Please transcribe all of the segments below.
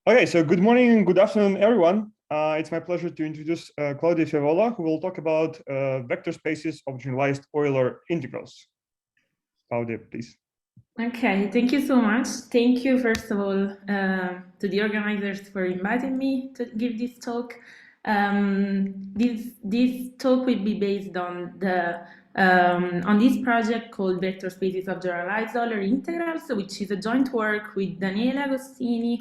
Okay, so good morning and good afternoon, everyone. It's my pleasure to introduce Claudia Fevola, who will talk about vector spaces of generalized Euler integrals. Claudia, please. Okay, thank you so much. Thank you, first of all, to the organizers for inviting me to give this talk. This talk will be based on this project called Vector Spaces of Generalized Euler Integrals, which is a joint work with Daniele Agostini,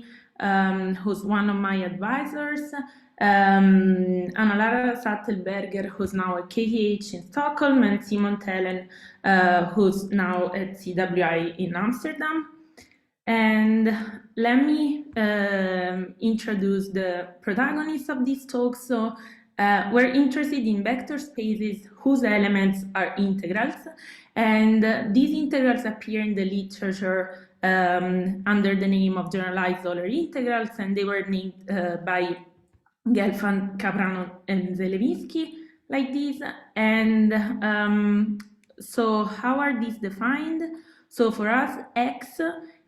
who's one of my advisors, Anna Lara Sattelberger, who's now at KTH in Stockholm, and Simon Tellen, who's now at CWI in Amsterdam. And let me introduce the protagonists of this talk. So we're interested in vector spaces whose elements are integrals, and these integrals appear in the literature under the name of generalized Euler integrals, and they were named by Gelfand, Caprano, and Zelevinsky like this. And so how are these defined? So for us, X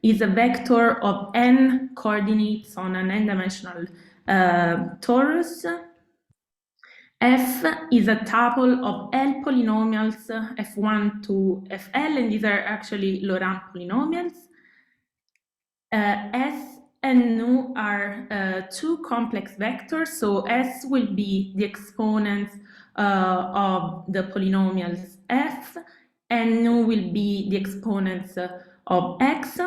is a vector of n coordinates on an n-dimensional torus. F is a tuple of L polynomials, F1 to Fl, and these are actually Laurent polynomials. S and nu are two complex vectors, so S will be the exponents of the polynomials F, and nu will be the exponents of X.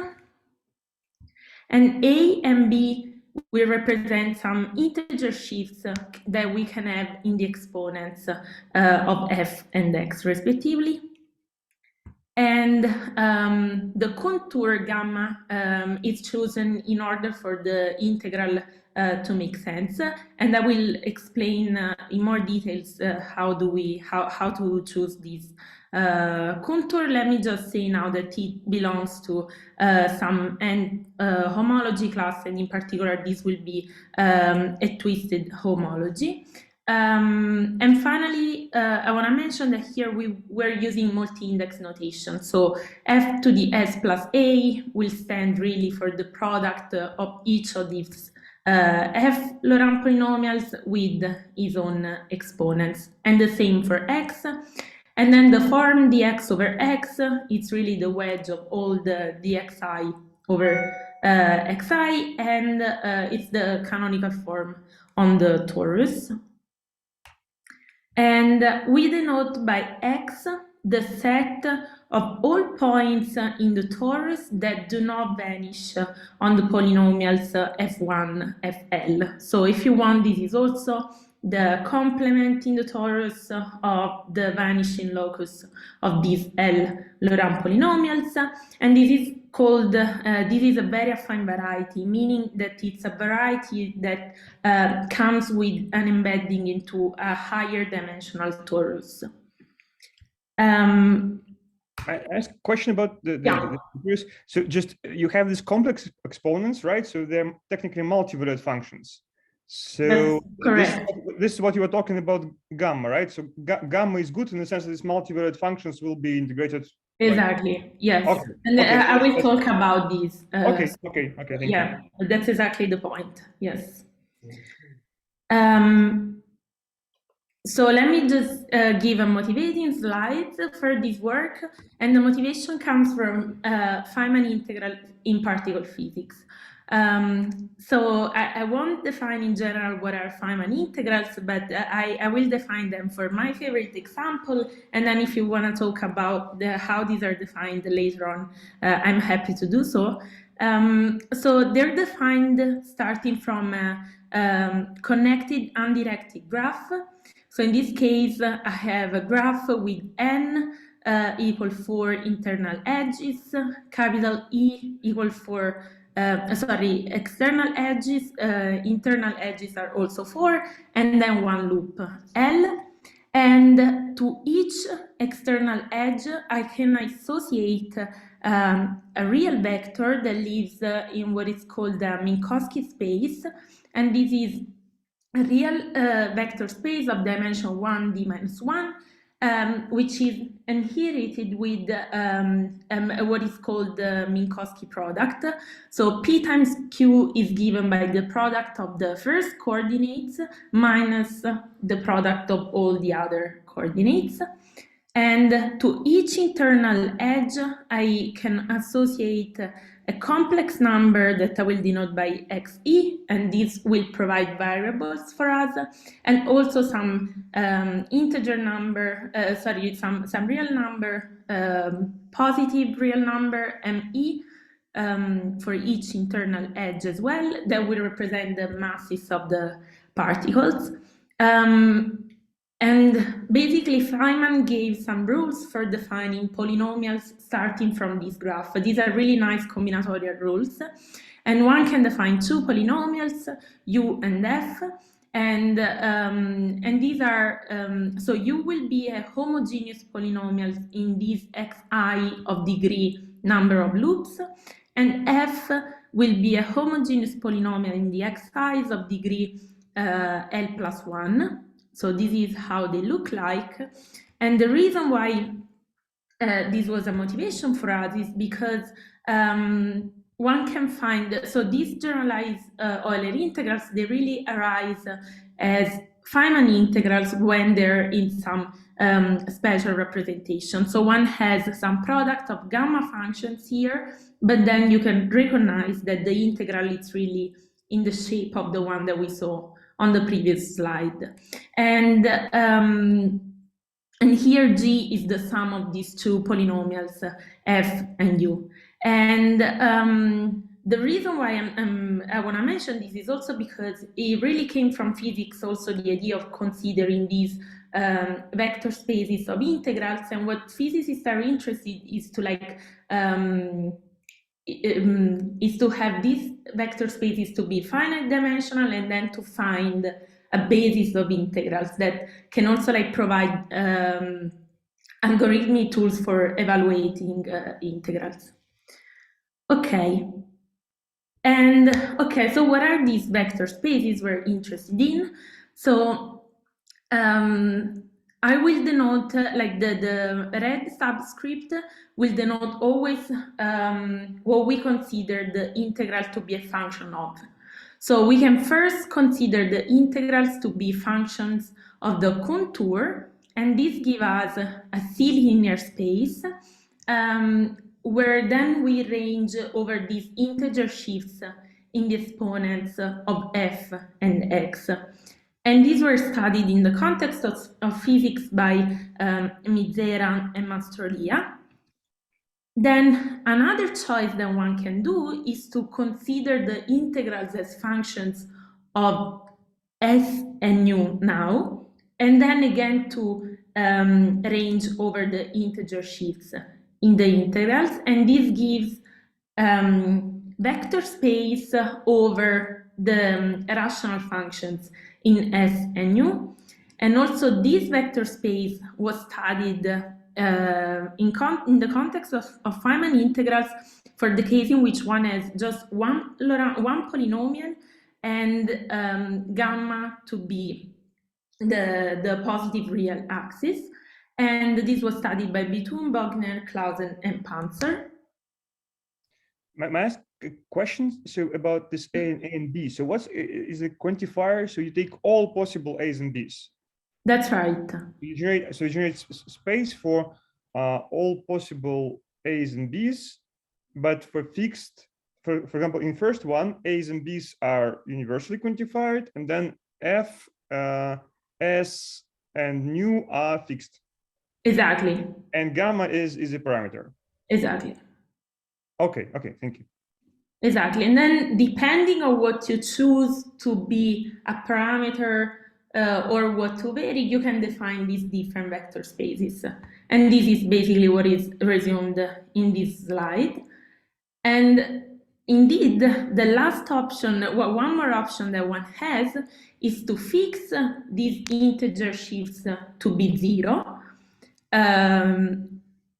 And A and B will represent some integer shifts that we can have in the exponents of F and X respectively. And the contour gamma is chosen in order for the integral to make sense, and I will explain in more details how to choose this contour. Let me just say now that it belongs to some homology class, and in particular this will be a twisted homology. And finally, I want to mention that here we're using multi-index notation. So f to the s plus a will stand really for the product of each of these f Laurent polynomials with its own exponents, and the same for x. And then the form dx over x, it's really the wedge of all the dxi over xi, and it's the canonical form on the torus. And we denote by x the set of all points in the torus that do not vanish on the polynomials f1, fl. So if you want, this is also the complement in the torus of the vanishing locus of these L Laurent polynomials, and this is called, this is a very affine variety, meaning that it's a variety that comes with an embedding into a higher dimensional torus. I ask a question about the so just you have these complex exponents, right? So they're technically multivariate functions. So this is what you were talking about gamma, right? So gamma is good in the sense that these multivariate functions will be integrated. Exactly. Yes. Okay. And I will talk about these. Okay. Thank you. That's exactly the point. Yes. So let me just give a motivating slide for this work, and the motivation comes from Feynman integral in particle physics. So I won't define in general what are Feynman integrals, but I will define them for my favorite example, and then if you want to talk about how these are defined later on, I'm happy to do so. So they're defined starting from a connected undirected graph. So in this case, I have a graph with n equal 4 internal edges, capital E equal 4, external edges, internal edges are also 4, and then one loop L. And to each external edge, I can associate a real vector that lives in what is called the Minkowski space, and this is a real vector space of dimension 1, d minus 1, which is inherited with what is called the Minkowski product. So P times Q is given by the product of the first coordinates minus the product of all the other coordinates. And to each internal edge, I can associate a complex number that I will denote by xe, and this will provide variables for us, and also some integer number, some real number, positive real number, me, for each internal edge as well, that will represent the masses of the particles. And basically, Feynman gave some rules for defining polynomials starting from this graph. These are really nice combinatorial rules. And one can define two polynomials, u and f. And these are, so u will be a homogeneous polynomial in this xi of degree number of loops. And f will be a homogeneous polynomial in the xi's of degree L plus 1. So this is how they look like. And the reason why this was a motivation for us is because one can find, so these generalized Euler integrals, they really arise as Feynman integrals when they're in some special representation. So one has some product of gamma functions here, but then you can recognize that the integral is really in the shape of the one that we saw on the previous slide. And here G is the sum of these two polynomials, f and u. And the reason why I want to mention this is also because it really came from physics, also the idea of considering these vector spaces of integrals. And what physicists are interested is to is to have these vector spaces to be finite dimensional, and then to find a basis of integrals that can also provide algorithmic tools for evaluating integrals. Okay. And okay, so what are these vector spaces we're interested in? So I will denote, the red subscript will denote always what we consider the integral to be a function of. So we can first consider the integrals to be functions of the contour, and this gives us a C-linear space where then we range over these integer shifts in the exponents of f and x. And these were studied in the context of physics by Mizera and Mastrolia. Then another choice that one can do is to consider the integrals as functions of s and u now, and then again to range over the integer shifts in the integrals. And this gives vector space over the rational functions in S and U. And also this vector space was studied in the context of Feynman integrals for the case in which one has just one polynomial and gamma to be the positive real axis. And this was studied by Bethune, Bogner, Clausen, and Panzer. May I ask a question? So about this A and B. So what is a quantifier? So you take all possible A's and B's. That's right. You generate space for all possible A's and B's, but for fixed, for example, in first one, A's and B's are universally quantified, and then F, S, and nu are fixed. Exactly. And gamma is a parameter. Exactly. Okay, thank you. Exactly. And then depending on what you choose to be a parameter or what to vary, you can define these different vector spaces. And this is basically what is resumed in this slide. And indeed, the last option, one more option that one has is to fix these integer shifts to be 0.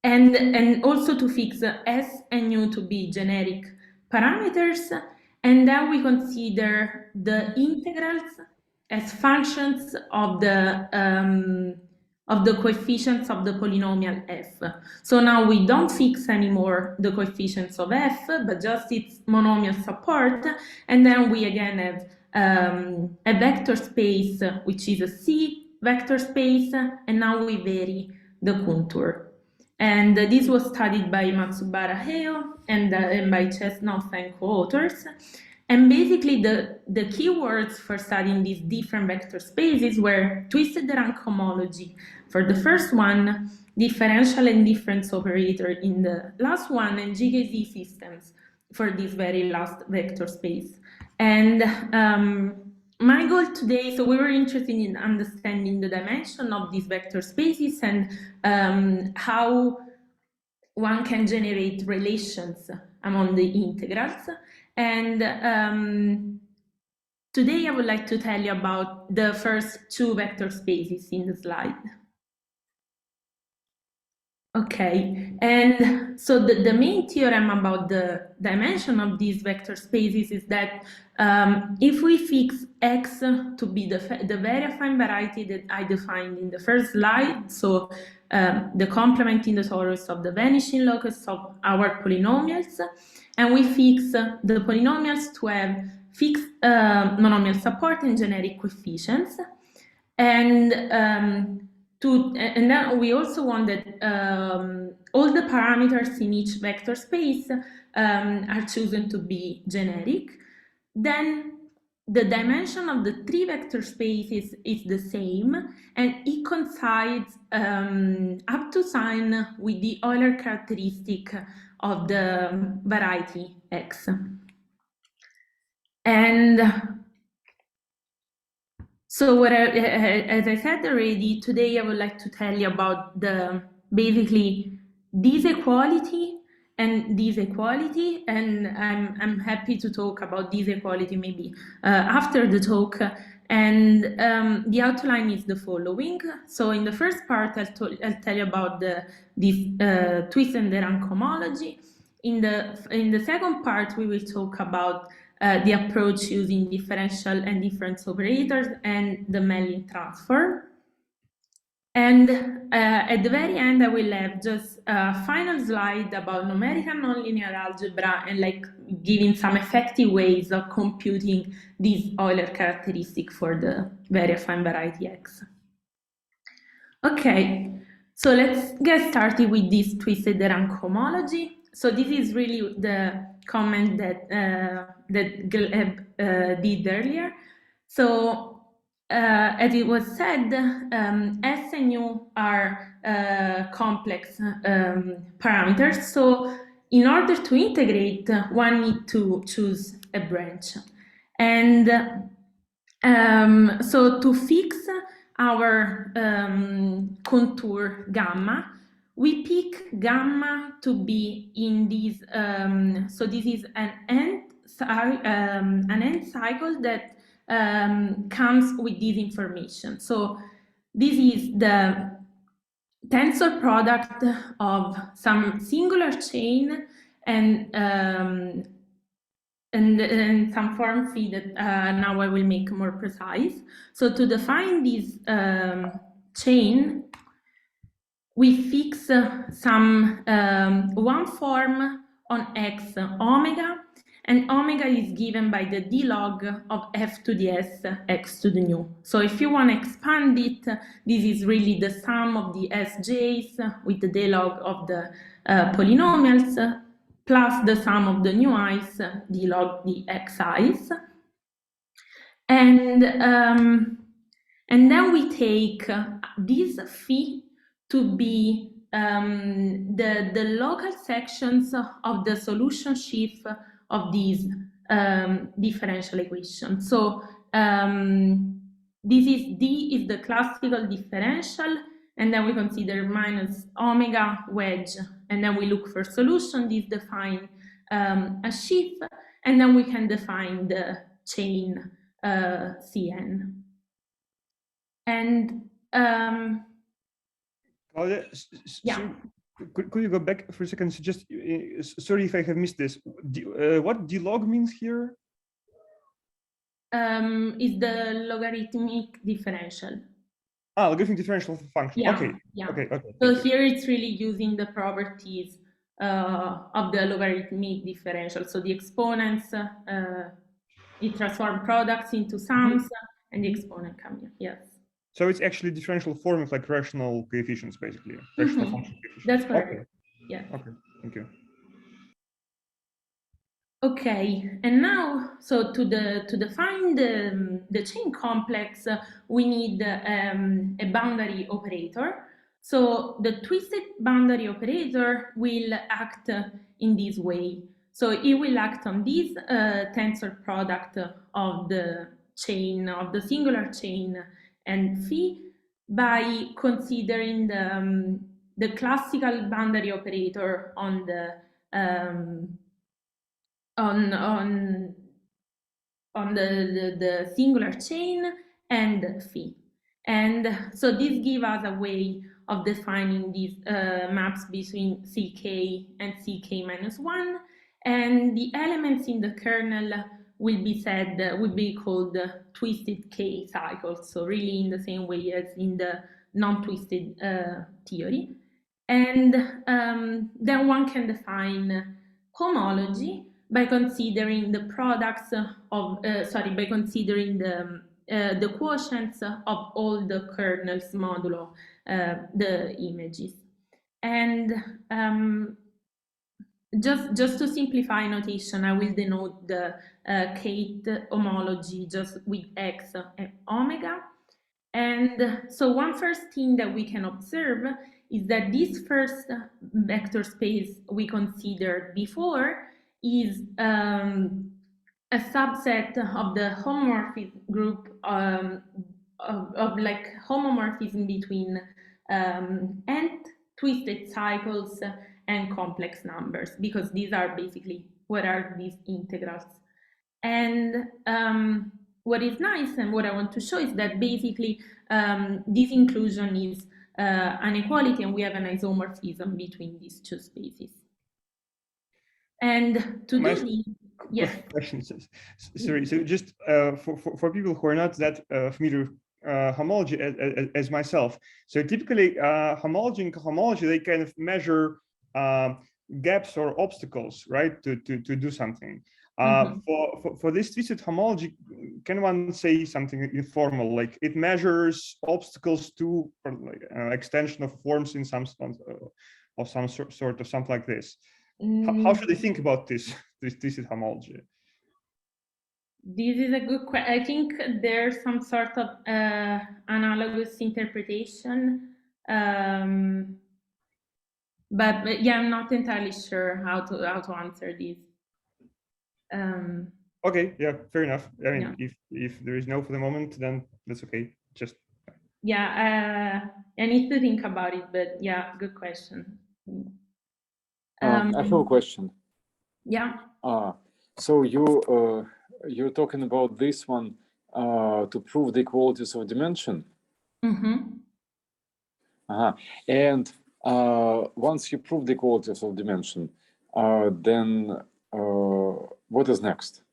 And also to fix S and U to be generic parameters, and then we consider the integrals as functions of the of the coefficients of the polynomial f. So now we don't fix anymore the coefficients of f, but just its monomial support, and then we again have a vector space, which is a C vector space, and now we vary the contour. And this was studied by Matsubara Heo and by Chesnoff and co-authors. And basically, the keywords for studying these different vector spaces were twisted rank homology for the first one, differential and difference operator in the last one, and GKZ systems for this very last vector space. And my goal today, so we were interested in understanding the dimension of these vector spaces and how one can generate relations among the integrals. And today I would like to tell you about the first two vector spaces in the slide. Okay, and so the main theorem about the dimension of these vector spaces is that if we fix x to be the very affine variety that I defined in the first slide, so the complement in the torus of the vanishing locus of our polynomials, and we fix the polynomials to have fixed monomial support and generic coefficients, and then we also want that all the parameters in each vector space are chosen to be generic. Then the dimension of the three vector spaces is the same, and it coincides up to sign with the Euler characteristic of the variety X. And so as I said already, today I would like to tell you about basically this equality and this equality, and I'm happy to talk about this equality maybe after the talk. And the outline is the following. So in the first part, I'll tell you about this twisted rank homology. In the second part, we will talk about the approach using differential and difference operators and the Mellin transform. And at the very end, I will have just a final slide about numerical nonlinear algebra and like giving some effective ways of computing this Euler characteristic for the very affine variety X. Okay, so let's get started with this twisted rank homology. So this is really the comment that Gleb did earlier. So as it was said, S and U are complex parameters. So in order to integrate, one needs to choose a branch. And so to fix our contour gamma, we pick gamma to be in this, so this is an end cycle that comes with this information. So this is the tensor product of some singular chain and some form phi that now I will make more precise. So to define this chain, we fix some one form on x omega, and omega is given by the d log of f to the s x to the nu. So if you want to expand it, this is really the sum of the sj's with the d log of the polynomials plus the sum of the nu i's d log the xi's. And then we take this phi to be the local sections of the solution sheaf of these differential equations. So this is D is the classical differential, and then we consider minus omega wedge, and then we look for solution. This define a sheaf, and then we can define the chain Cn. And Claudia, yeah. Could you go back for a second? So just sorry if I have missed this. What d log means here? Is the logarithmic differential. logarithmic differential of a function. Yeah, okay. yeah. Okay. So here it's really using the properties of the logarithmic differential. So the exponents, it transforms products into sums, and the exponent come here. Yes. So it's actually differential form of like rational coefficients, basically. Rational function coefficients. That's correct. Okay. Yeah. Okay. Thank you. Okay, and now, so to define the chain complex, we need a boundary operator. So the twisted boundary operator will act in this way. So it will act on this tensor product of the chain, of the singular chain and phi, by considering the classical boundary operator on the on the singular chain and phi. And so this gives us a way of defining these maps between ck and ck minus 1, and the elements in the kernel will be called twisted k cycles, so really in the same way as in the non-twisted theory. And then one can define homology by considering the products of, by considering the quotients of all the kernels modulo the images. And just to simplify notation, I will denote the Kate homology just with x and omega. And so one first thing that we can observe is that this first vector space we considered before is a subset of the homomorphism group of like homomorphism between nth twisted cycles and complex numbers, because these are basically what are these integrals. And what is nice and what I want to show is that basically this inclusion is an equality, and we have an isomorphism between these two spaces. And to do the questions. Sorry, so just for people who are not that familiar with homology as myself, so typically homology and cohomology, they kind of measure gaps or obstacles, right, to do something. For this twisted homology, can one say something informal, like it measures obstacles to like, extension of forms in some of some sort of something like this? How should they think about this twisted homology? This is a good question. I think there's some sort of analogous interpretation, but yeah, I'm not entirely sure how to answer this. Okay, yeah, fair enough. I mean, if there is no for the moment, then that's okay. Just I need to think about it, but yeah, good question. I have a question. Yeah. So you're talking about this one to prove the equalities of dimension. And once you prove the equalities of dimension, then what is next?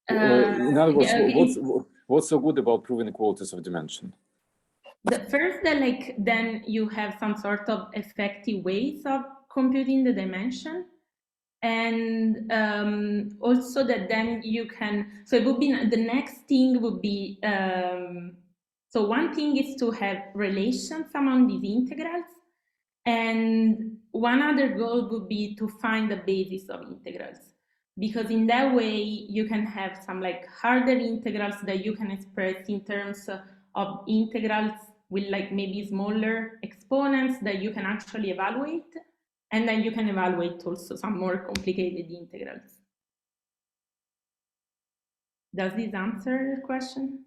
In other words, what's so good about proving equalities of dimension? First, then you have some sort of effective ways of computing the dimension, and also that then you can. So it would be the next thing would be. So one thing is to have relations among these integrals, and one other goal would be to find the basis of integrals, because in that way you can have some like harder integrals that you can express in terms of integrals with like maybe smaller exponents that you can actually evaluate, and then you can evaluate also some more complicated integrals. Does this answer your question?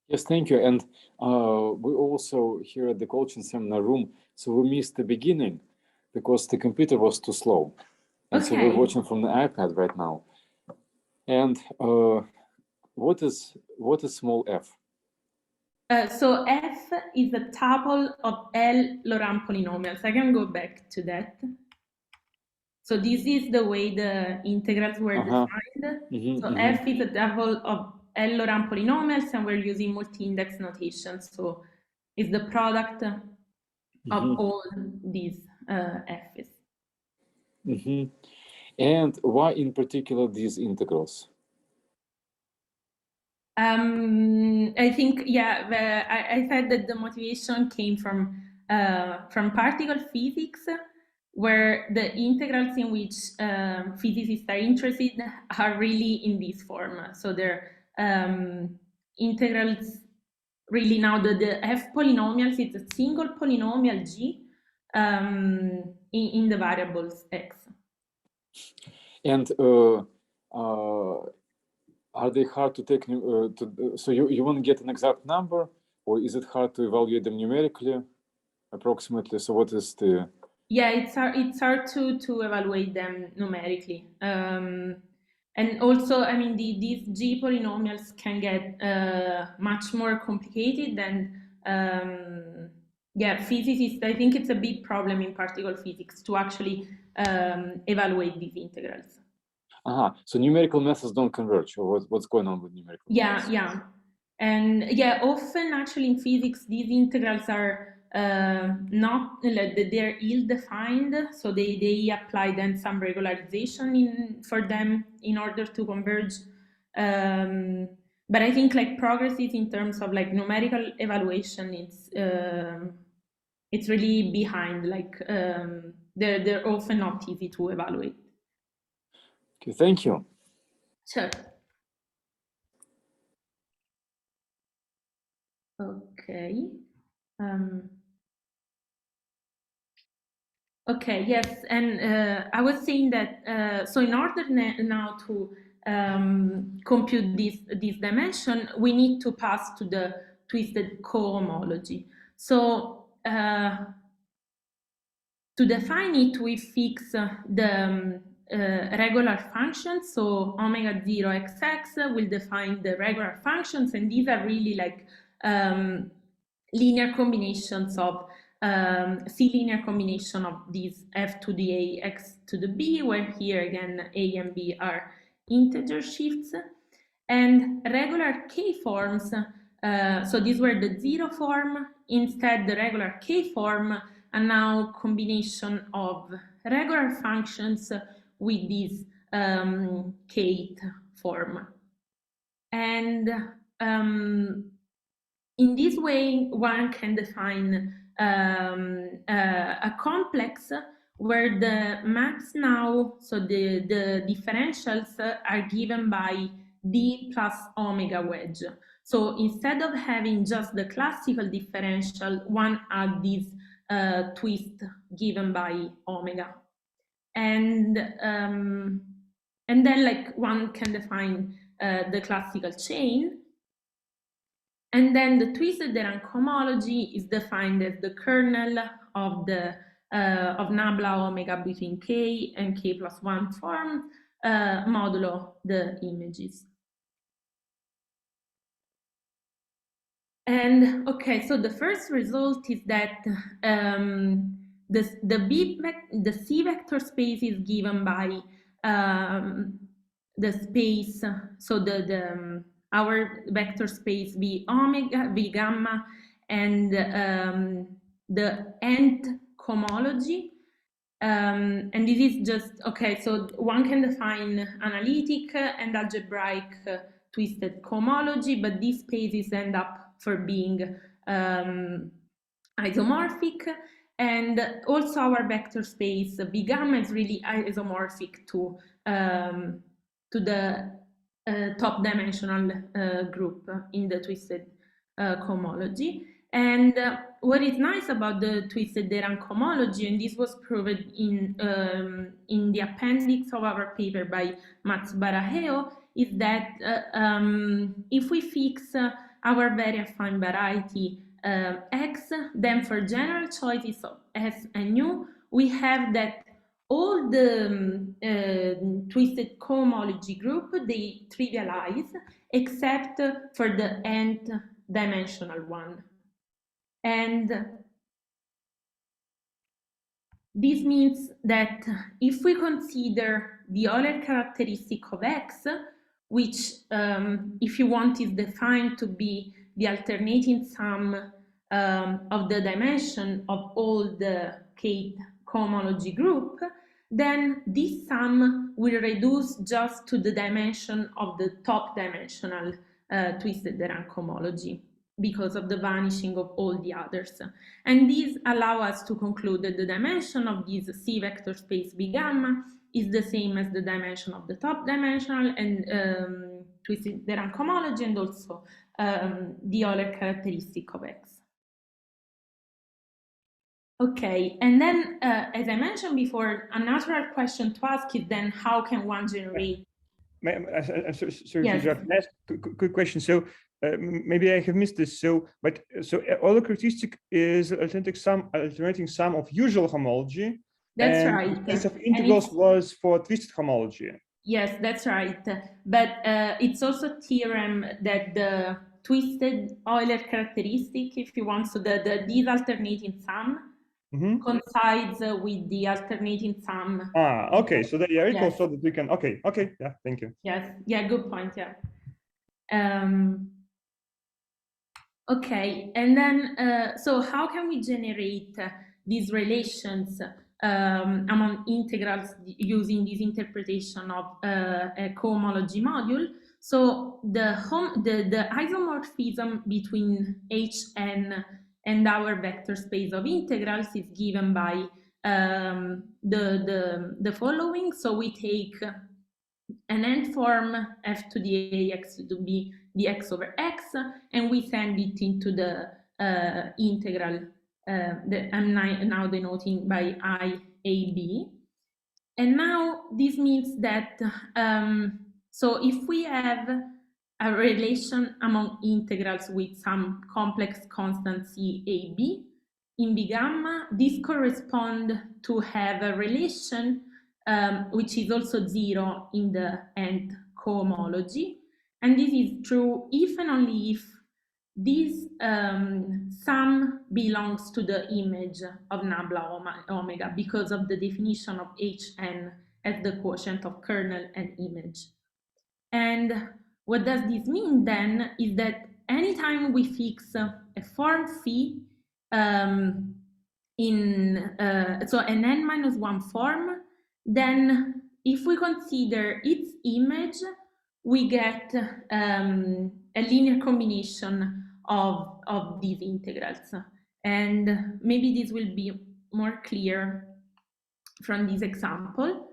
Yes, thank you. And we also here at the coaching seminar room, so we missed the beginning because the computer was too slow. And so we're watching from the iPad right now. And what is small f? So f is a tuple of L Laurent polynomials. I can go back to that. So this is the way the integrals were defined. So f is a tuple of L-Laurent polynomials, and we're using multi-index notation. So it's the product of all these f's. And why in particular these integrals? I think, yeah, I said that the motivation came from particle physics, where the integrals in which physicists are interested are really in this form. So they're integrals really now the f polynomials, it's a single polynomial g in the variables x. And are they hard to take? So you want to get an exact number, or is it hard to evaluate them numerically, approximately? So what is the? Yeah, it's hard to evaluate them numerically. And also, I mean, these G polynomials can get much more complicated than, yeah, physicists. I think it's a big problem in particle physics to actually evaluate these integrals. So numerical methods don't converge, or what's going on with numerical methods? Yeah. And yeah, often actually in physics, these integrals are not, they're ill-defined, so they apply then some regularization for them in order to converge. But I think like progresses in terms of like numerical evaluation, it's really behind, like they're often not easy to evaluate. Okay, thank you. Sure. Okay. Okay, yes, and I was saying that, so in order now to compute this dimension, we need to pass to the twisted cohomology. So to define it, we fix the regular functions. So omega 0 xx will define the regular functions, and these are really like linear combinations of C-linear combination of these f to the a, x to the b, where here again a and b are integer shifts. And regular k-forms, so these were the 0 form, instead the regular k-form, and now combination of regular functions with this kth form. And in this way, one can define a complex where the maps now, so the differentials are given by d plus omega wedge. So instead of having just the classical differential, one adds this twist given by omega. And then like one can define the classical chain. And then the twisted de Rham cohomology is defined as the kernel of the of nabla omega between k and k plus 1 form modulo the images. And okay, so the first result is that the C vector space is given by the space, so our vector space V omega, V gamma, and the nth cohomology. And this is just, okay, so one can define analytic and algebraic twisted cohomology, but these spaces end up for being isomorphic. And also our vector space V gamma is really isomorphic to the top dimensional group in the twisted cohomology. And what is nice about the twisted de Rham cohomology, and this was proved in the appendix of our paper by Mats Baraheo, is that if we fix our very affine variety x, then for general choices of S and U, we have that all the twisted cohomology group, they trivialize, except for the nth dimensional one. And this means that if we consider the Euler characteristic of x, which, if you want, is defined to be the alternating sum of the dimension of all the Kate cohomology group, then this sum will reduce just to the dimension of the top dimensional twisted de Rham cohomology because of the vanishing of all the others. And these allow us to conclude that the dimension of this C vector space B gamma is the same as the dimension of the top dimensional and twisted de Rham cohomology, and also the Euler characteristic of X. Okay, and then as I mentioned before, a natural question to ask is then how can one generate? Sorry to interrupt. Last quick question. So maybe I have missed this. So Euler characteristic is alternating sum of usual homology. That's and right. The case of integrals was for twisted homology. Yes, that's right. But it's also a theorem that the twisted Euler characteristic, if you want, so these alternating sum coincides with the alternating sum. Okay. So they are equal, yes. so that we can. Okay. Yeah. Thank you. Yes. Yeah. Good point. Yeah. Okay. And then, so how can we generate these relations among integrals using this interpretation of a cohomology module? So the isomorphism between Hn and our vector space of integrals is given by the following. So we take an end form f to the ax to be the x over x, and we send it into the integral that I'm now denoting by IAB. And now this means that, so if we have a relation among integrals with some complex constant CAB in B gamma, this corresponds to have a relation which is also zero in the end cohomology. And this is true if and only if this sum belongs to the image of nabla omega because of the definition of Hn as the quotient of kernel and image. And what does this mean then is that anytime we fix a form phi in so an n-1 form, then if we consider its image, we get a linear combination of these integrals. And maybe this will be more clear from this example.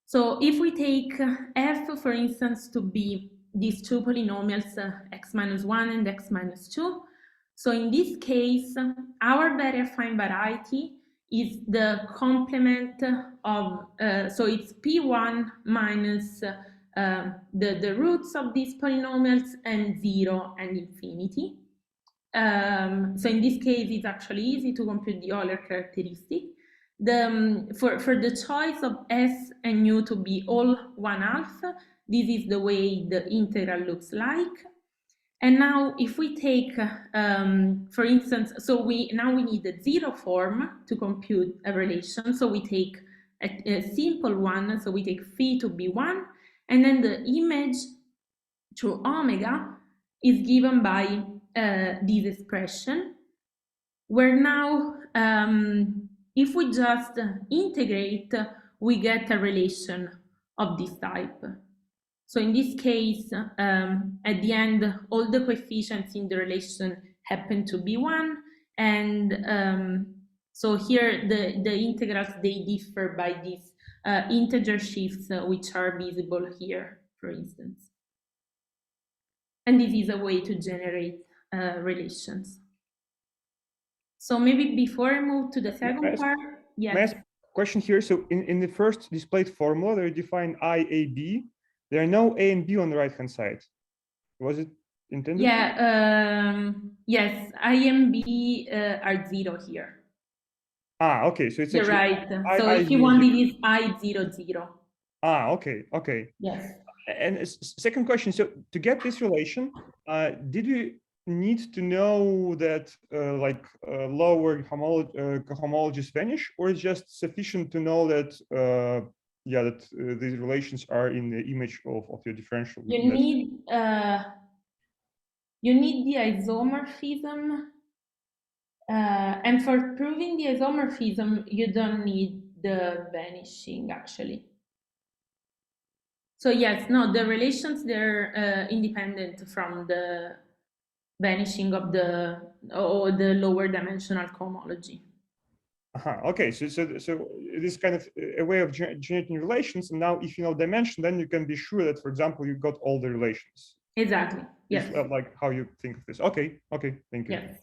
So if we take f, for instance, to be these two polynomials, x-1 and x-2, so in this case, our very affine variety is the complement of, so it's P1 minus the roots of these polynomials and 0 and infinity. So in this case, it's actually easy to compute the Euler characteristic. For the choice of S and U to be all 1/2, this is the way the integral looks like. And now if we take, for instance, so now we need a zero form to compute a relation. So we take a simple one. So we take phi to be 1, and then the image to omega is given by this expression, where now if we just integrate, we get a relation of this type. So in this case, at the end, all the coefficients in the relation happen to be 1. And so here the integrals, they differ by these integer shifts, which are visible here, for instance. And this is a way to generate relations. So maybe before I move to the second part, yes. Question here. So in the first displayed formula, they define IAB. There are no A and B on the right-hand side. Was it intended? Yeah. Yes, I and B are 0 here. Okay. So it's You're right. So if you want, it is I0, 0. Okay. Yes. And second question. So to get this relation, did we need to know that lower cohomologies vanish, or is just sufficient to know that yeah, that these relations are in the image of your differential. You need the isomorphism, and for proving the isomorphism, you don't need the vanishing actually. So yes, no, the relations, they're independent from the vanishing of the lower dimensional cohomology. Okay, so it is kind of a way of generating relations, and now if you know dimension, then you can be sure that, for example, you got all the relations. Exactly. Yes. It's like how you think of this. Okay, thank you. Yes.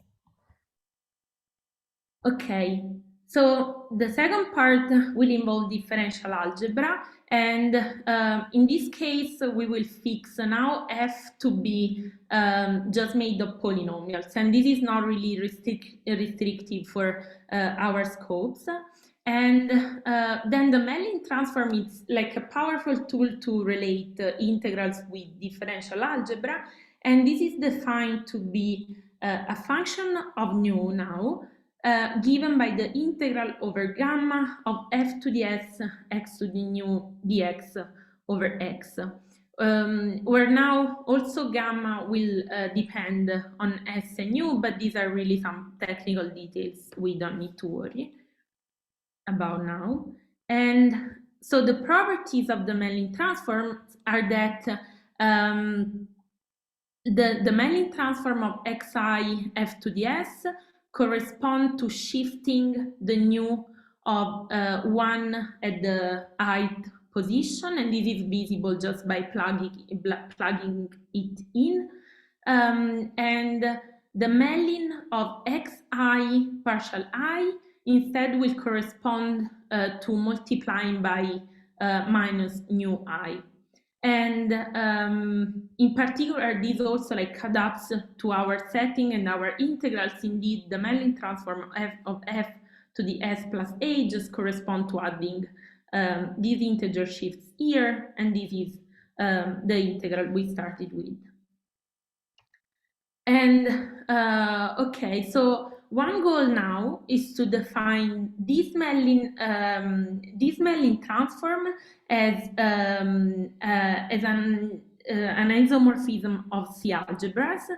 Okay, so the second part will involve differential algebra, and in this case we will fix now f to be just made of polynomials, and this is not really restrictive for our scopes. And then the Mellin transform is like a powerful tool to relate integrals with differential algebra, and this is defined to be a function of nu now, given by the integral over gamma of f to the s x to the nu dx over x, where now also gamma will depend on s and u, but these are really some technical details we don't need to worry about now. And so the properties of the Mellin transform are that the Mellin transform of xi f to the s correspond to shifting the nu of 1 at the ith position, and this is visible just by plugging it in. And the Mellin of xi partial I instead will correspond to multiplying by minus nu I. And in particular, this also like adapts to our setting and our integrals. Indeed, the Mellin transform of f to the s plus a just correspond to adding these integer shifts here, and this is the integral we started with. And okay, so one goal now is to define this Mellin transform as an isomorphism of C algebras.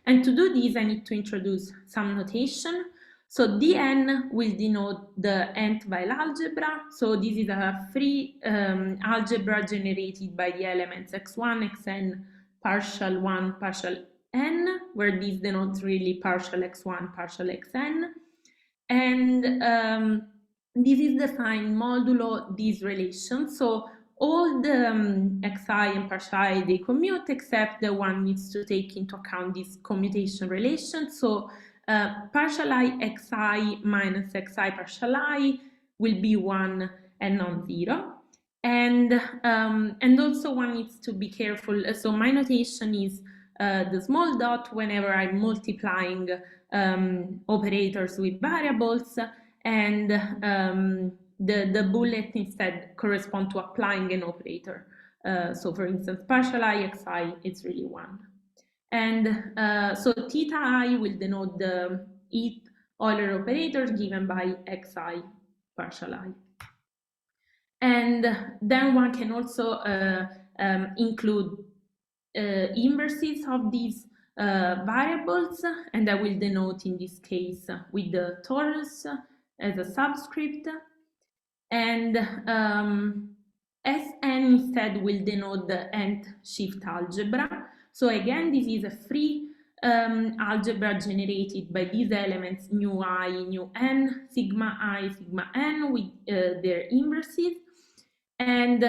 And to do this, I need to introduce some notation. So dn will denote the nth Weil algebra. So this is a free algebra generated by the elements x1, xn, partial 1, partial n, where this denotes really partial x1, partial xn. And this is defined modulo these relations. So all the xi and partial I, they commute, except the one needs to take into account this commutation relation. So partial I xi minus xi partial I will be 1 and non-zero. And also one needs to be careful. So my notation is the small dot whenever I'm multiplying operators with variables, and the bullet instead correspond to applying an operator. So for instance, partial I xi is really 1. And so theta I will denote the ith Euler operator given by xi partial I. And then one can also include inverses of these variables, and I will denote in this case with the torus as a subscript. And Sn instead will denote the nth shift algebra. So again, this is a free algebra generated by these elements nu I, nu n, sigma I, sigma n with their inverses. And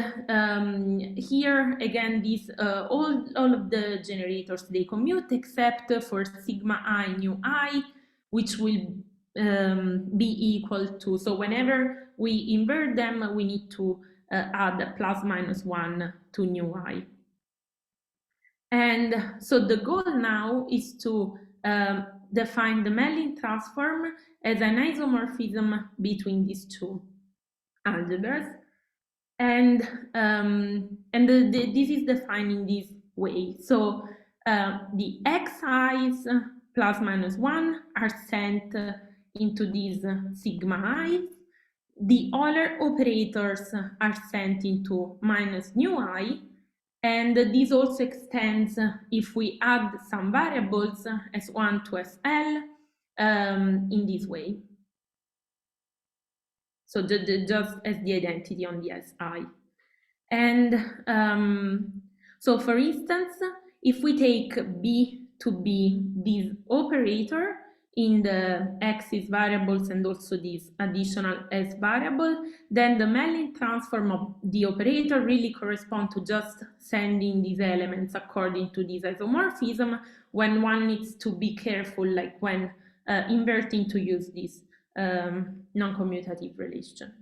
here again, these all of the generators, they commute except for sigma I, nu I, which will be equal to, so whenever we invert them, we need to add plus minus 1 to nu I. And so the goal now is to define the Mellin transform as an isomorphism between these two algebras. And this is defined in this way. So the xi's plus minus 1 are sent into these sigma i's, the Euler operators are sent into minus nu I, and this also extends if we add some variables S1 to SL in this way. So just as the identity on the SI. And so for instance, if we take B to be this operator in the x's variables and also this additional s variable, then the Mellin transform of the operator really correspond to just sending these elements according to this isomorphism, when one needs to be careful, like when inverting, to use this non-commutative relation.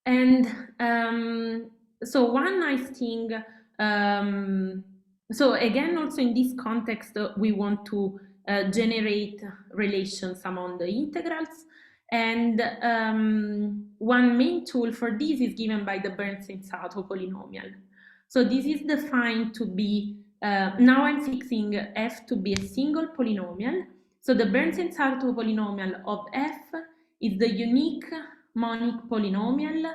And so one nice thing, so again, also in this context, we want to generate relations among the integrals. And one main tool for this is given by the Bernstein-Sato polynomial. So this is defined to be, now I'm fixing f to be a single polynomial. So the Bernstein-Sato polynomial of f is the unique monic polynomial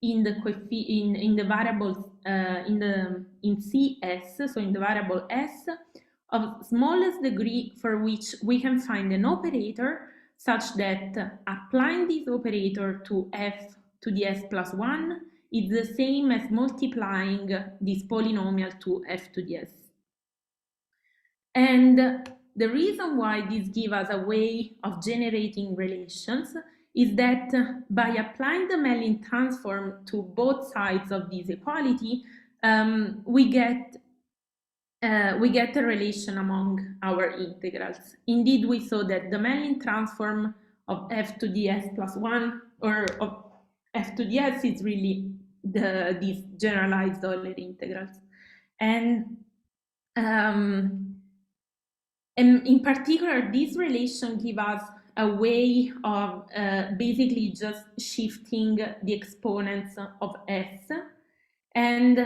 in the variables in CS, so in the variable s, of smallest degree for which we can find an operator such that applying this operator to f to the s plus 1 is the same as multiplying this polynomial to f to the s. And the reason why this gives us a way of generating relations is that by applying the Mellin transform to both sides of this equality, we get a relation among our integrals. Indeed, we saw that the Mellin transform of f to the s plus 1, or of f to the s, is really these generalized Euler integrals. And in particular, this relation gives us a way of basically just shifting the exponents of s. And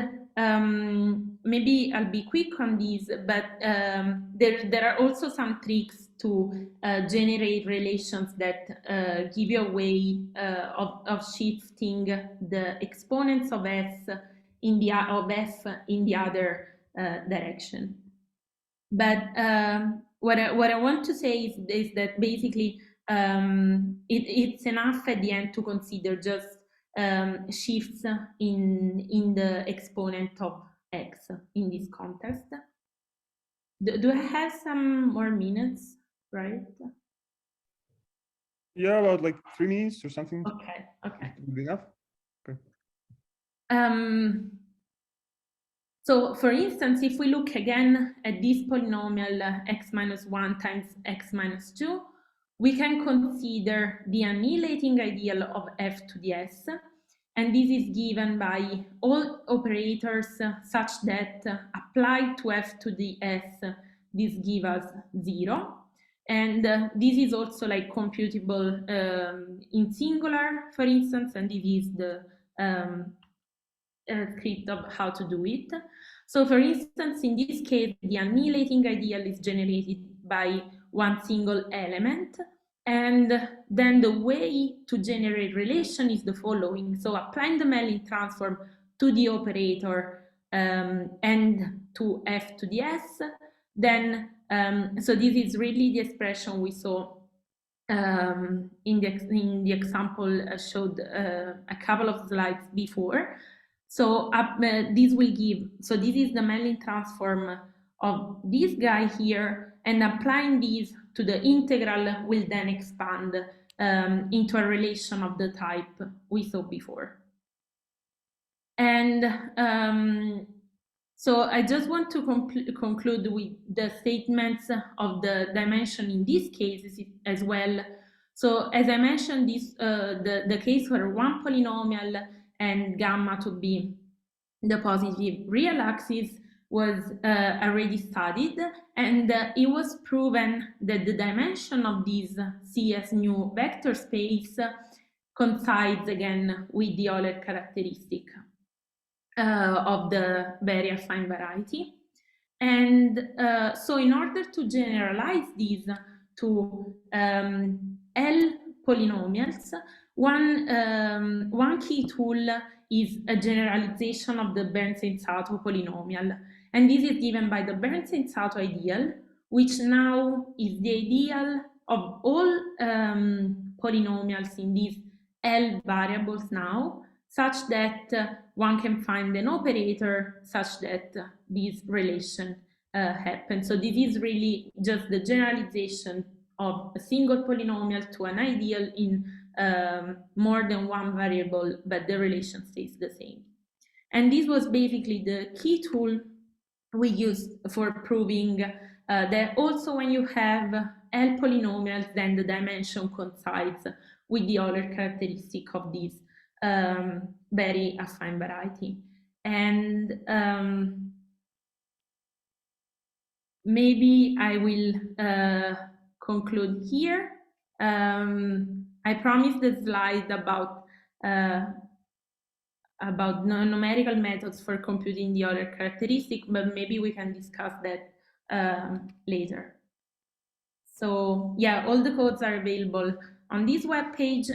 maybe I'll be quick on this, but there are also some tricks to generate relations that give you a way of shifting the exponents of s of f in the other direction. But what I want to say is that basically it's enough at the end to consider just shifts in the exponent of x in this context. Do I have some more minutes, right? Yeah, about like 3 minutes or something. Okay. Good enough. Okay. So for instance, if we look again at this polynomial x minus 1 times x minus 2, we can consider the annihilating ideal of f to the s, and this is given by all operators such that applied to f to the s, this gives us 0. And this is also like computable in singular, for instance, and this is the script of how to do it. So for instance, in this case, the annihilating ideal is generated by one single element, and then the way to generate relation is the following. So applying the Mellin transform to the operator and to f to the s, then so this is really the expression we saw in the example showed a couple of slides before. So this will give, so this is the Mellin transform of this guy here, and applying this to the integral will then expand into a relation of the type we saw before. And so I just want to conclude with the statements of the dimension in these cases as well. So as I mentioned, this the case where one polynomial and gamma to be the positive real axis was already studied, and it was proven that the dimension of this CS nu vector space coincides again with the Euler characteristic of the very affine variety. And so in order to generalize these to L polynomials, one key tool is a generalization of the Bernstein-Sato polynomial. And this is given by the Bernstein-Sato ideal, which now is the ideal of all polynomials in these L variables now, such that one can find an operator such that this relation happens. So this is really just the generalization of a single polynomial to an ideal in more than one variable, but the relation stays the same. And this was basically the key tool we used for proving that also when you have L polynomials, then the dimension coincides with the Euler characteristic of this very affine variety. And maybe I will conclude here. I promised the slide about numerical methods for computing the Euler characteristic, but maybe we can discuss that later. So yeah, all the codes are available on this web page,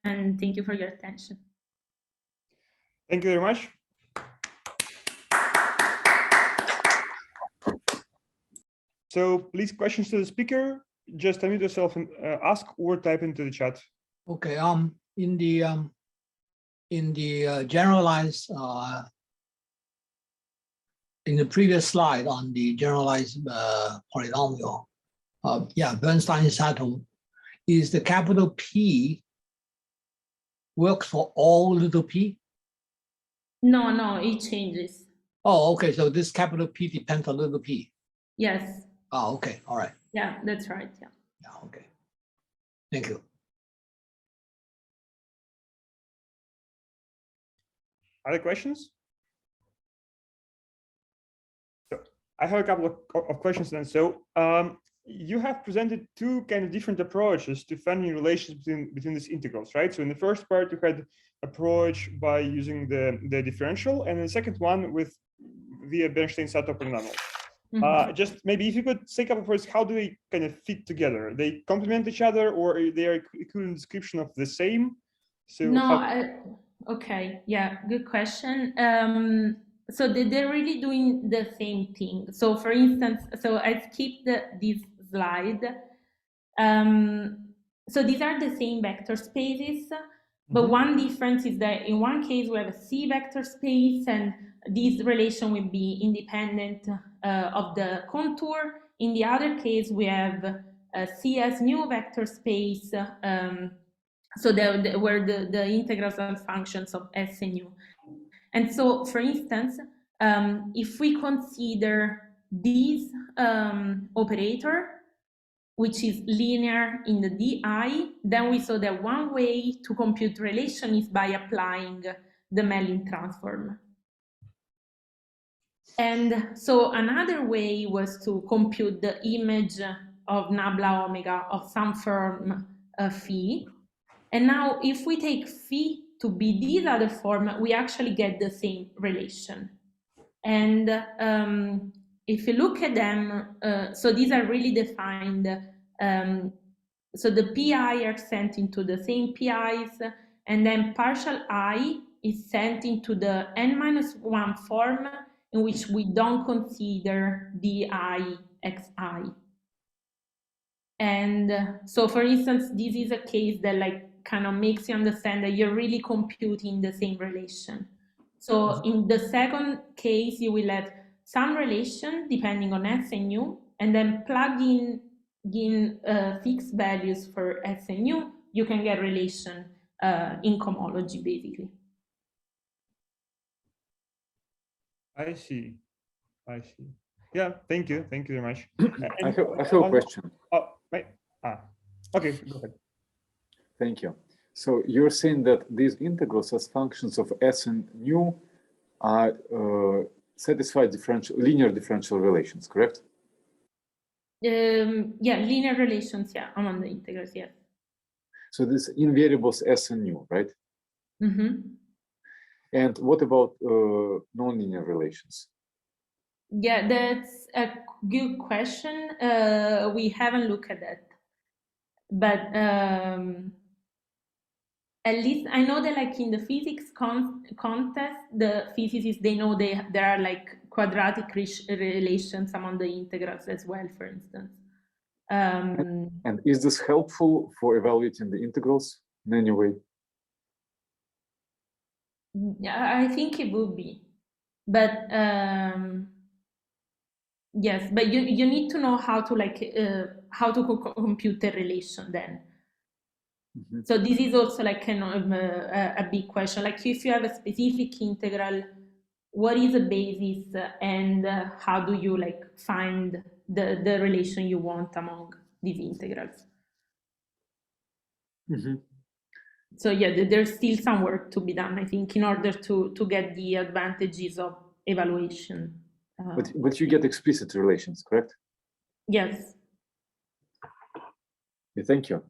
and thank you for your attention. Thank you very much. So please, questions to the speaker, just unmute yourself and ask or type into the chat. Okay, in the generalized, in the previous slide on the generalized polynomial, yeah, Bernstein-Sato, is the capital P works for all little p? No, it changes. Oh, okay, so this capital P depends on little p. Yes. Oh, okay, all right. Yeah, that's right, yeah. Yeah, okay. Thank you. Other questions? So I have a couple of questions then. So you have presented two kind of different approaches to finding relations between these integrals, right? So in the first part, you had approach by using the differential, and the second one with via Bernstein-Sato polynomial. Just maybe if you could say a couple of words, how do they kind of fit together? They complement each other, or they are equivalent description of the same? So no, okay, yeah, good question. So they're really doing the same thing. So for instance, so I skipped this slide. So these are the same vector spaces, but one difference is that in one case we have a C vector space, and this relation will be independent of the contour. In the other case, we have a C as nu vector space, so where the integrals are functions of S and U. And so, for instance, if we consider this operator, which is linear in the DI, then we saw that one way to compute relation is by applying the Mellin transform. And so another way was to compute the image of nabla omega of some form phi. And now if we take phi to be this other form, we actually get the same relation. And if you look at them, so these are really defined. So the pi are sent into the same pi's, and then partial I is sent into the n-1 form in which we don't consider di xi. And so, for instance, this is a case that kind of makes you understand that you're really computing the same relation. So in the second case, you will have some relation depending on S and U, and then plug in fixed values for S and U, you can get relation in cohomology, basically. I see. Yeah, thank you very much. I have a question. Oh, wait. Okay, go ahead. Thank you. So you're saying that these integrals as functions of S and nu are satisfy linear differential relations, correct? Yeah, linear relations, yeah, among the integrals, yes. So this in variables S and nu, right? And what about nonlinear relations? Yeah, that's a good question. We haven't looked at that, but At least I know that, like in the physics contest, the physicists, they know there are like quadratic relations among the integrals as well, for instance. And is this helpful for evaluating the integrals in any way? Yeah, I think it would be, but yes, but you need to know how to how to compute the relation then. Mm-hmm. So this is also like a big question. Like if you have a specific integral, what is the basis and how do you like find the relation you want among these integrals? Mm-hmm. So yeah, there's still some work to be done, I think, in order to get the advantages of evaluation. But you get explicit relations, correct? Yes. Yeah, thank you.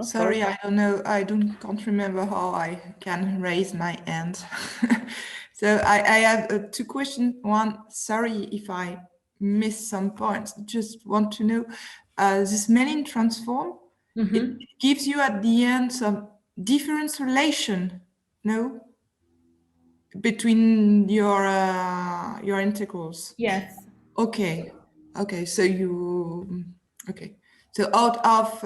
Sorry, I don't know. I can't remember how I can raise my hand. So I have two questions. One, sorry if I missed some points. Just want to know this Mellin transform. Mm-hmm. It gives you at the end some difference relation, no, between your integrals. Yes. Okay. Okay. So okay. So out of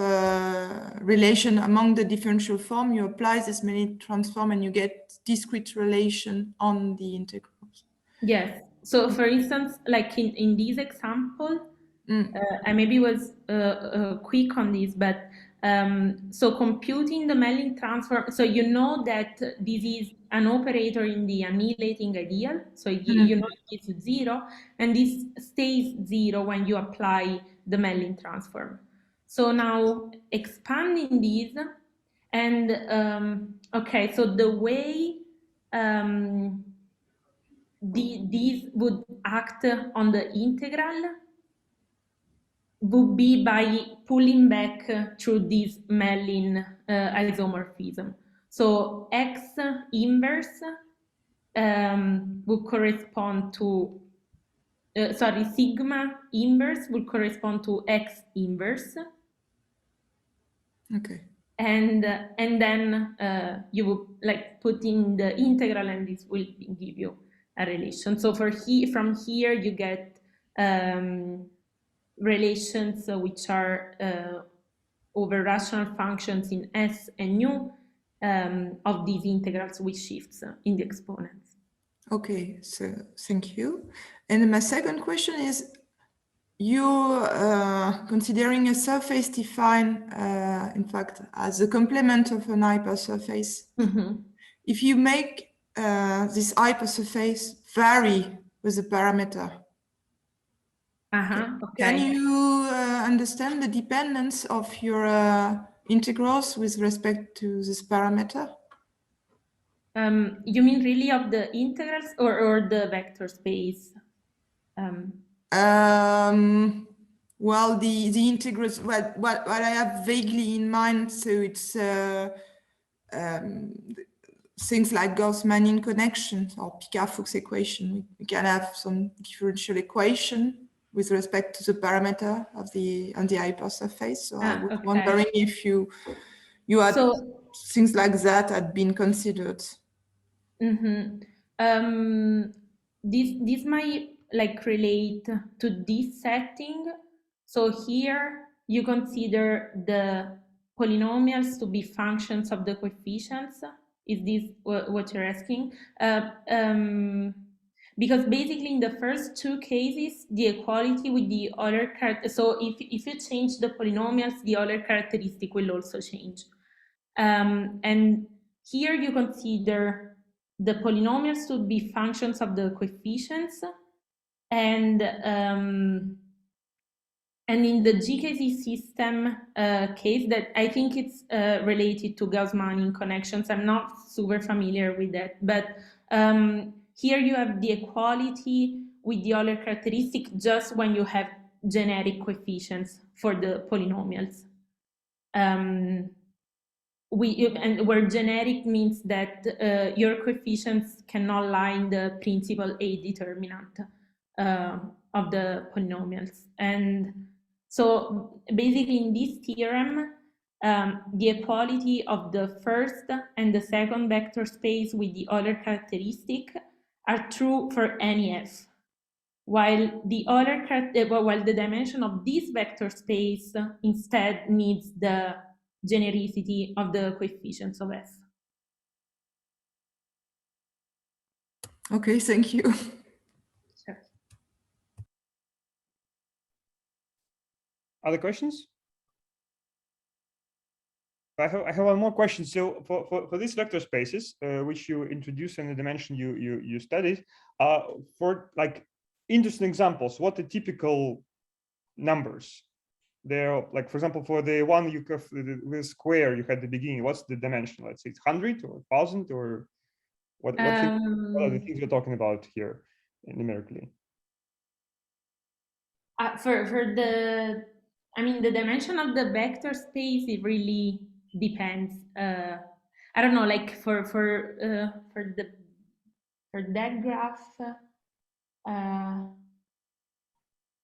relation among the differential form, you apply this Mellin transform and you get discrete relation on the integrals. Yes. So for instance, like in this example, I maybe was quick on this, but so computing the Mellin transform, so you know that this is an operator in the annihilating ideal, so you know it gives you 0, and this stays 0 when you apply the Mellin transform. So now expanding these, and okay, so the way these would act on the integral would be by pulling back through this Mellin isomorphism. So X inverse would correspond to, sigma inverse would correspond to X inverse. Okay. And then you would like put in the integral, and this will give you a relation. So from here you get relations which are over rational functions in S and nu of these integrals with shifts in the exponents. Okay, so thank you. And my second question is, you're considering a surface defined, in fact, as a complement of an hypersurface. Mm-hmm. If you make this hypersurface vary with the parameter, okay. Can you understand the dependence of your integrals with respect to this parameter? You mean really of the integrals or the vector space? Well, the integrals, what I have vaguely in mind, so it's things like Gauss-Manin connections or Picard-Fuchs equation. We can have some differential equation with respect to the parameter of the hypersurface. So I was wondering if you had things like that had been considered. Mm-hmm. This might like relate to this setting. So here you consider the polynomials to be functions of the coefficients. Is this what you're asking? Because basically in the first two cases, the equality with the Euler characteristic, so if you change the polynomials, the Euler characteristic will also change. And here you consider the polynomials to be functions of the coefficients, and in the GKZ system case, that I think it's related to Gauss-Manin connections. I'm not super familiar with that, but here you have the equality with the Euler characteristic just when you have generic coefficients for the polynomials. Where generic means that your coefficients cannot lie in the principal A determinant of the polynomials. And So basically in this theorem, the equality of the first and the second vector space with the Euler characteristic are true for any f, while the dimension of this vector space instead needs the genericity of the coefficients of f. Okay, thank you. Sure. Other questions? I have one more question. So for these vector spaces, which you introduced in the dimension you studied, for like interesting examples, what the typical numbers? They're like, for example, for the one you have the square you had at the beginning, what's the dimension? Let's say it's 100 or 1,000 or what are the things we're talking about here numerically? The dimension of the vector space, it really depends. I don't know, like for that graph.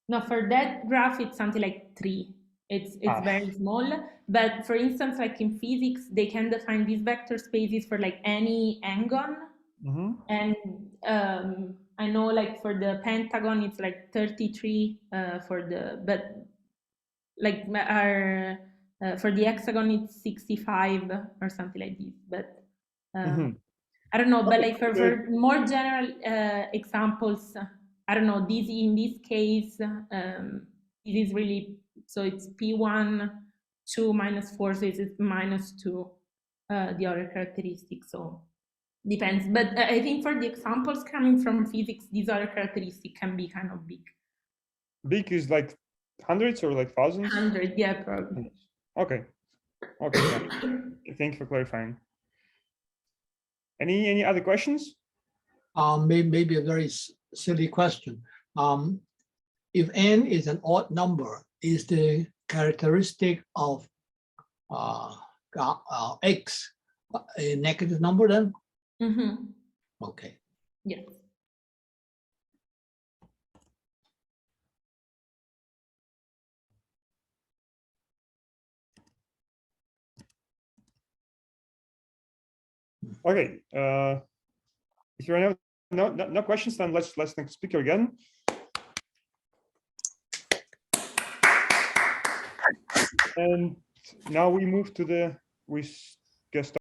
No, for that graph, it's something like 3. It's very small. But for instance, like in physics, they can define these vector spaces for like any angon. Mm-hmm. And I know like for the pentagon, it's like 33 for the hexagon, it's 65 or something like this. But mm-hmm. I don't know, but like for more general examples, I don't know, in this case, it is really, so it's P1, 2 minus 4, so it's minus 2, the other characteristic, so depends. But I think for the examples coming from physics, these other characteristics can be kind of big. Big is like hundreds or like thousands? 100, yeah, probably. Okay. Yeah. Thank you for clarifying. Any other questions? Maybe a very silly question. If n is an odd number, is the characteristic of x a negative number then? Mm-hmm. Okay. Yes. Okay. If you have no questions, then let's thank the speaker again. And now we move to the